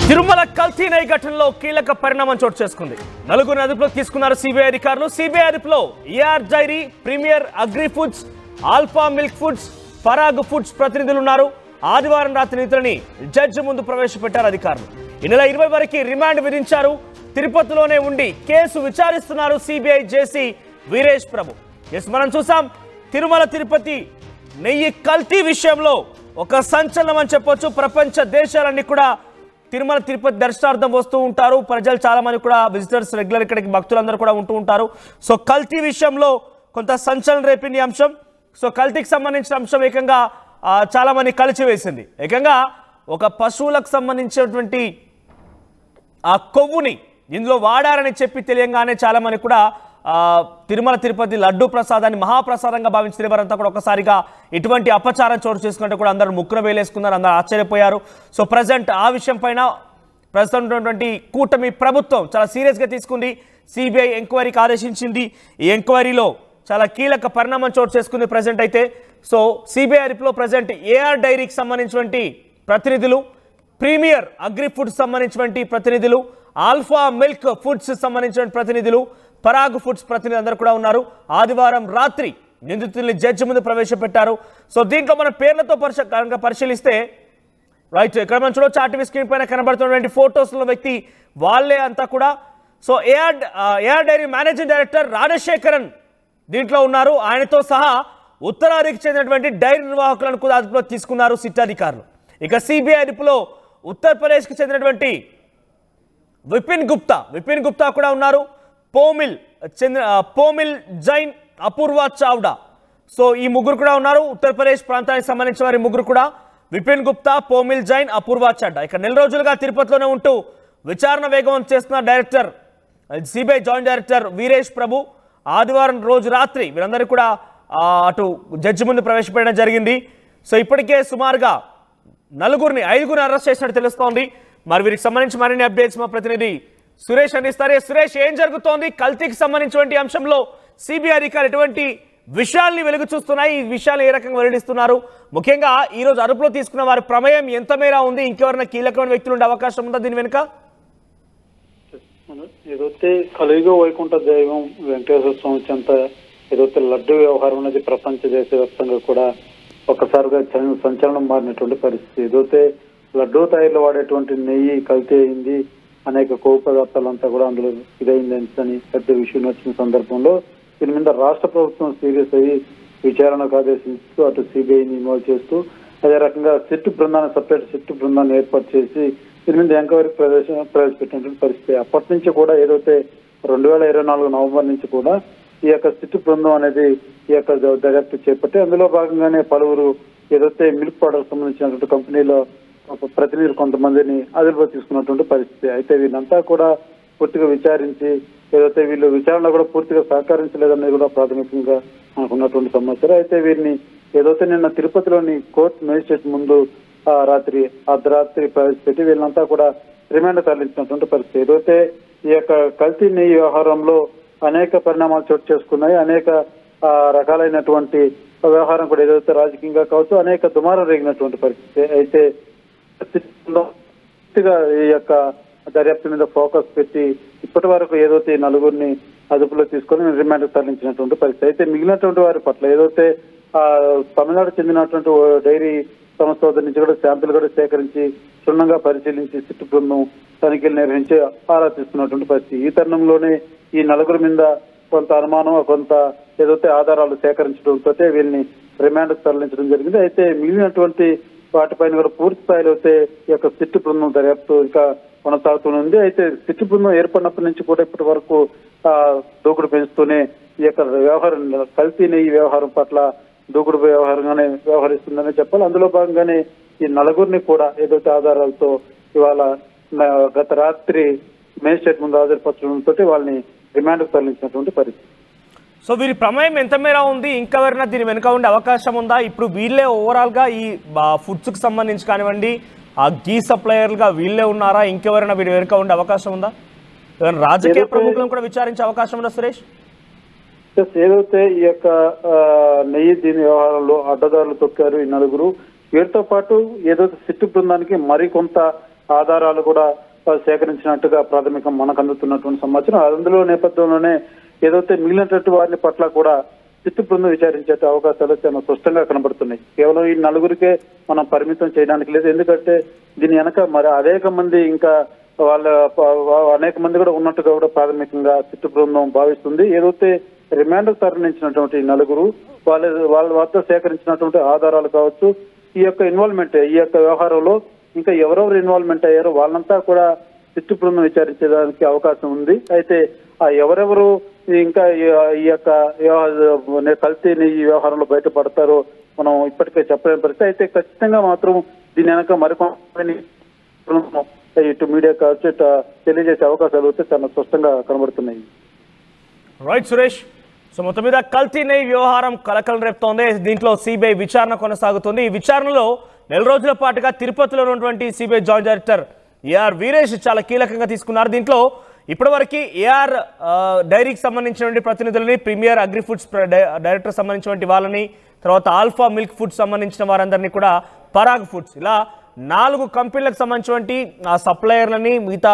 తిరుమల కల్తీ నెయ్యి ఘటనలో కీలక పరిణామం చోటు చేసుకుంది. నలుగురు అదుపులోకి తీసుకున్నారు సిబిఐ అధికారులు. సిబిఐ అదుపులో AR dairy, premier agri foods, alpha milk foods, Parag foods ప్రతినిధులు ఉన్నారు. ఆదివారం రాత్రి నిధులని జడ్జి ముందు ప్రవేశపెట్టారు అధికారులు. ఈ నెల 20 వరకు రిమాండ్ విధించారు. తిరుపతిలోనే ఉండి కేసు విచారిస్తున్నారు సిబిఐ జేసీ వీరేష్ ప్రభు. మనం చూసాం తిరుమల తిరుపతి నెయ్యి కల్తీ విషయంలో ఒక సంచలనం అని చెప్పొచ్చు. ప్రపంచ దేశాలన్నీ కూడా తిరుమల తిరుపతి దర్శనార్థం వస్తూ ఉంటారు. ప్రజలు చాలా మంది కూడా విజిటర్స్ రెగ్యులర్ ఇక్కడికి భక్తులందరూ కూడా ఉంటూ ఉంటారు. సో కల్తీ విషయంలో కొంత సంచలనం రేపింది అంశం. సో కల్తీకి సంబంధించిన అంశం ఏకంగా చాలా మంది కలిచివేసింది. ఏకంగా ఒక పశువులకు సంబంధించినటువంటి ఆ కొవ్వుని ఇందులో వాడారని చెప్పి తెలియంగానే చాలా మంది కూడా తిరుమల తిరుపతి లడ్డూ ప్రసాదాన్ని మహాప్రసాదంగా భావించిన వారంతా కూడా ఒకసారిగా ఇటువంటి అపచారం చోటు చేసుకుంటే కూడా అందరూ ముక్కున వేలేసుకున్నారు, అందరూ ఆశ్చర్యపోయారు. సో ప్రజెంట్ ఆ విషయం పైన ప్రస్తుతం ఉన్నటువంటి కూటమి ప్రభుత్వం చాలా సీరియస్గా తీసుకుంది. సిబిఐ ఎంక్వైరీకి ఆదేశించింది. ఈ ఎంక్వైరీలో చాలా కీలక పరిణామం చోటు చేసుకుంది ప్రజెంట్ అయితే. సో సిబిఐ అదుపులో ప్రజెంట్ ఏఆర్ డైరీకి సంబంధించినటువంటి ప్రతినిధులు, ప్రీమియర్ అగ్రి ఫుడ్స్ సంబంధించినటువంటి ప్రతినిధులు, ఆల్ఫా మిల్క్ ఫుడ్స్ సంబంధించిన ప్రతినిధులు, పరాగ్ ఫుడ్స్ ప్రతినిధులు అందరూ కూడా ఉన్నారు. ఆదివారం రాత్రి నిందితుల్ని జడ్జి ముందు ప్రవేశపెట్టారు. సో దీంట్లో మన పేర్లతో పరిశీలిస్తే రైట్ ఇక్కడ మనం చూడవచ్చు, ఆర్టీవీ స్క్రీన్ పైన కనబడుతున్నటువంటి ఫోటోస్లో వ్యక్తి వాళ్ళే అంతా కూడా. So AR dairy managing director Rajasekharan దీంట్లో ఉన్నారు. ఆయనతో సహా ఉత్తరాదికి చెందినటువంటి డైరీ నిర్వాహకులను కూడా అదుపులో తీసుకున్నారు సిట్ అధికారులు. ఇక సిబిఐ అదుపులో ఉత్తరప్రదేశ్కి చెందినటువంటి విపిన్ గుప్తా కూడా ఉన్నారు. పోమిల్ జైన్, అపూర్వ చావ్డా. సో ఈ ముగ్గురు కూడా ఉన్నారు. ఉత్తరప్రదేశ్ ప్రాంతానికి సంబంధించిన వారి ముగ్గురు కూడా విపిన్ గుప్తా, పోమిల్ జైన్, అపూర్వ చావ్డా. ఇక నెల రోజులుగా తిరుపతిలోనే ఉంటూ విచారణ వేగవంతం చేస్తున్న director CBI joint director Veeresh Prabhu ఆదివారం రోజు రాత్రి వీరందరూ కూడా అటు జడ్జి ముందు ప్రవేశపెట్టడం జరిగింది. సో ఇప్పటికే సుమారుగా 5గురిని అరెస్ట్ చేసినట్టు తెలుస్తోంది. మరి వీరికి సంబంధించి మరిన్ని అప్డేట్స్ మా ప్రతినిధి సురేష్ అందిస్తారు. సురేష్, ఏం జరుగుతోంది? కల్తీకి సంబంధించినటువంటి అంశంలో సిబిఐ అధికారులు ఎటువంటి విషయాల్ని వెలుగు చూస్తున్నాయి? ఈ విషయాలు ఏ రకంగా వెల్లడిస్తున్నారు? ముఖ్యంగా ఈ రోజు అదుపులో తీసుకున్న వారి ప్రమేయం ఎంత మేర ఉంది? ఇంకెవరైనా కీలకమైన వ్యక్తులు ఉండే అవకాశం ఉందా దీని వెనుక? ఏదైతే కలియుగ వైకుంఠ దైవం వెంకటేశ్వర స్వామి చెంత ఏదైతే లడ్డు వ్యవహారం అనేది ప్రపంచ దేశవ్యాప్తంగా కూడా ఒక్కసారిగా సంచలనం మారినటువంటి పరిస్థితి. ఏదైతే లడ్డూ తయారీలో వాడేటువంటి నెయ్యి కల్తీ అయింది, అనేక కొవ్వు పదార్థాలంతా కూడా అందులో ఇదైంది అని పెద్ద విషయం వచ్చిన సందర్భంలో దీని మీద రాష్ట్ర ప్రభుత్వం సీరియస్ అయ్యి విచారణకు ఆదేశిస్తూ అటు సిబిఐని ఇన్వాల్వ్ చేస్తూ అదే రకంగా సపరేట్ సిట్ బృందాన్ని ఏర్పాటు చేసి దీని మీద ఎంక్వైరీ ప్రవేశపెట్టినటువంటి పరిస్థితి. అప్పటి నుంచి కూడా ఏదైతే 2024 నవంబర్ నుంచి కూడా ఈ యొక్క సిట్ బృందం అనేది ఈ యొక్క దర్యాప్తు చేపట్టి అందులో భాగంగానే పలువురు ఏదైతే మిల్క్ పౌడర్ సంబంధించినటువంటి కంపెనీలో ప్రతినిధులు కొంతమందిని అదుపులో తీసుకున్నటువంటి పరిస్థితి. అయితే వీళ్ళంతా కూడా పూర్తిగా విచారించి ఏదైతే వీళ్ళు విచారణ కూడా పూర్తిగా సహకరించలేదనేది కూడా ప్రాథమికంగా మనకున్నటువంటి సమాచారం. అయితే వీరిని ఏదైతే నిన్న తిరుపతిలోని కోర్టు మేజిస్ట్రేట్ ముందు అర్ధరాత్రి ప్రవేశపెట్టి వీళ్ళంతా కూడా రిమాండ్ తరలించినటువంటి పరిస్థితి. ఏదైతే ఈ యొక్క కల్తీ నెయ్యి వ్యవహారంలో అనేక పరిణామాలు చోటు చేసుకున్నాయి, అనేక రకాలైనటువంటి వ్యవహారం కూడా ఏదైతే రాజకీయంగా కావచ్చు అనేక దుమారం రేగినటువంటి పరిస్థితి. అయితే ఈ యొక్క దర్యాప్తు మీద ఫోకస్ పెట్టి ఇప్పటి వరకు ఏదైతే 4గురిని అదుపులో తీసుకొని రిమాండ్ తరలించినటువంటి పరిస్థితి. అయితే మిగిలినటువంటి వారి పట్ల ఏదైతే తమిళనాడు చెందినటువంటి డైరీ సంస్థ వద్ద నుంచి కూడా శాంపిల్ కూడా సేకరించి క్షుణ్ణంగా పరిశీలించి సిట్ బృందం తనిఖీలు నిర్వహించి ఆరా తీస్తున్నటువంటి పరిస్థితి. ఈ తరుణంలోనే ఈ 4గురి మీద కొంత అనుమానం, కొంత ఏదైతే ఆధారాలు సేకరించడంతో వీళ్ళని రిమాండ్ తరలించడం జరిగింది. అయితే మిగిలినటువంటి వాటిపైన కూడా పూర్తి స్థాయిలో అయితే ఈ యొక్క సిట్ బృందం దర్యాప్తు ఇంకా కొనసాగుతుంది. అయితే సిట్ బృందం ఏర్పడినప్పటి నుంచి కూడా ఇప్పటి వరకు దూకుడు పెంచుతూనే ఈ యొక్క వ్యవహారం కల్తీ నెయ్యి వ్యవహారం పట్ల దూకుడు వ్యవహారంగానే వ్యవహరిస్తుందనే చెప్పాలి. అందులో భాగంగానే ఈ 4గురిని కూడా ఏదైతే ఆధారాలతో ఇవాళ గత రాత్రి మేజిస్ట్రేట్ ముందు హాజరుపరచడంతో వాళ్ళని రిమాండ్కు తరలించినటువంటి పరిస్థితి. సో వీరి ప్రమేయం ఎంత మేర ఉంది? ఇంకెవరైనా దీని వెనుక ఉండే అవకాశం ఉందా? ఇప్పుడు వీళ్ళే ఓవరాల్గా ఈ ఫుడ్స్కి సంబంధించి కానివ్వండి ఆ గీ సప్లయర్లుగా వీళ్ళే ఉన్నారా? ఇంకెవరైనా వీరి వెనుక ఉండే అవకాశం ఉందా? రాజకీయ ప్రముఖులను కూడా విచారించే అవకాశం ఉందా సురేష్? ఏదైతే ఈ యొక్క నెయ్యి దీని వ్యవహారంలో అడ్డదారులు తొక్కారు ఈ 4గురు, వీరితో పాటు ఏదైతే సిట్టు బృందానికి మరికొంత ఆధారాలు కూడా సేకరించినట్టుగా ప్రాథమికం మనకు అందుతున్నటువంటి సమాచారం. అందులో నేపథ్యంలోనే ఏదైతే మిగిలినటువంటి వారిని పట్ల కూడా చిట్టు బృందం విచారించే అవకాశాలు చాలా స్పష్టంగా కనబడుతున్నాయి. కేవలం ఈ నలుగురికే మనం పరిమితం చేయడానికి లేదు. ఎందుకంటే దీని వెనక మరి అనేక మంది ఇంకా అనేక మంది కూడా ఉన్నట్టుగా కూడా ప్రాథమికంగా చిట్టు బృందం భావిస్తుంది. ఏదైతే రిమాండ్ తరలించినటువంటి నలుగురు వాళ్ళ వద్ద సేకరించినటువంటి ఆధారాలు కావచ్చు, ఈ యొక్క ఇన్వాల్వ్మెంట్ ఈ యొక్క వ్యవహారంలో ఇంకా ఎవరెవరు ఇన్వాల్వ్మెంట్ అయ్యారో వాళ్ళంతా కూడా చిట్టు బృందం విచారించడానికి అవకాశం ఉంది. అయితే ఆ ఎవరెవరు ఇంకా ఈ యొక్క కల్తీని ఈ వ్యవహారంలో బయటపడతారో మనం ఇప్పటికే చెప్పలేని పరిస్థితి. అయితే ఖచ్చితంగా మాత్రం దీని వెనక మరికొన్ని ఇటు మీడియా కావచ్చు ఇటు తెలియజేసే అవకాశాలు అయితే చాలా స్పష్టంగా కనబడుతున్నాయి. రైట్ సురేష్. సో మొత్తం మీద కల్తీ నెయ్యి వ్యవహారం కలకలం రేపుతోంది. దీంట్లో సిబిఐ విచారణ కొనసాగుతుంది. ఈ విచారణలో నెల రోజుల పాటుగా తిరుపతిలో ఉన్నటువంటి CBI joint director AR Veeresh చాలా కీలకంగా తీసుకున్నారు. దీంట్లో ఇప్పటివరకు ఏఆర్ డైరీకి సంబంధించినటువంటి ప్రతినిధులని, ప్రీమియర్ అగ్రి ఫుడ్స్ డైరెక్టర్ సంబంధించినటువంటి వాళ్ళని, తర్వాత ఆల్ఫా మిల్క్ ఫుడ్స్ సంబంధించిన వారందరినీ కూడా, పరాగ్ ఫుడ్స్, ఇలా 4 కంపెనీలకు సంబంధించినటువంటి సప్లయర్లని, మిగతా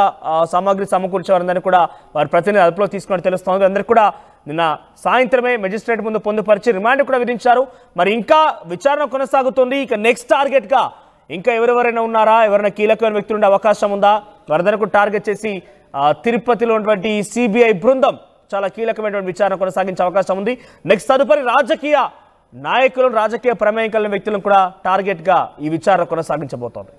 సామాగ్రి సమకూర్చే వారందరినీ కూడా వారి ప్రతినిధి అదుపులో తీసుకున్నట్టు తెలుస్తోంది. అందరికీ కూడా నిన్న సాయంత్రమే మెజిస్ట్రేట్ ముందు పొందుపరిచి రిమాండ్ కూడా విధించారు. మరి ఇంకా విచారణ కొనసాగుతుంది. ఇక నెక్స్ట్ టార్గెట్గా ఇంకా ఎవరెవరైనా ఉన్నారా, ఎవరైనా కీలకమైన వ్యక్తులు ఉండే అవకాశం ఉందా, వారందరినీ కూడా టార్గెట్ చేసి తిరుపతిలో ఉన్నటువంటి సిబిఐ బృందం చాలా కీలకమైనటువంటి విచారణ కొనసాగించే అవకాశం ఉంది. నెక్స్ట్ తదుపరి రాజకీయ నాయకులను, రాజకీయ ప్రమేయం కలిగిన వ్యక్తులను కూడా టార్గెట్గా ఈ విచారణ కొనసాగించబోతోంది.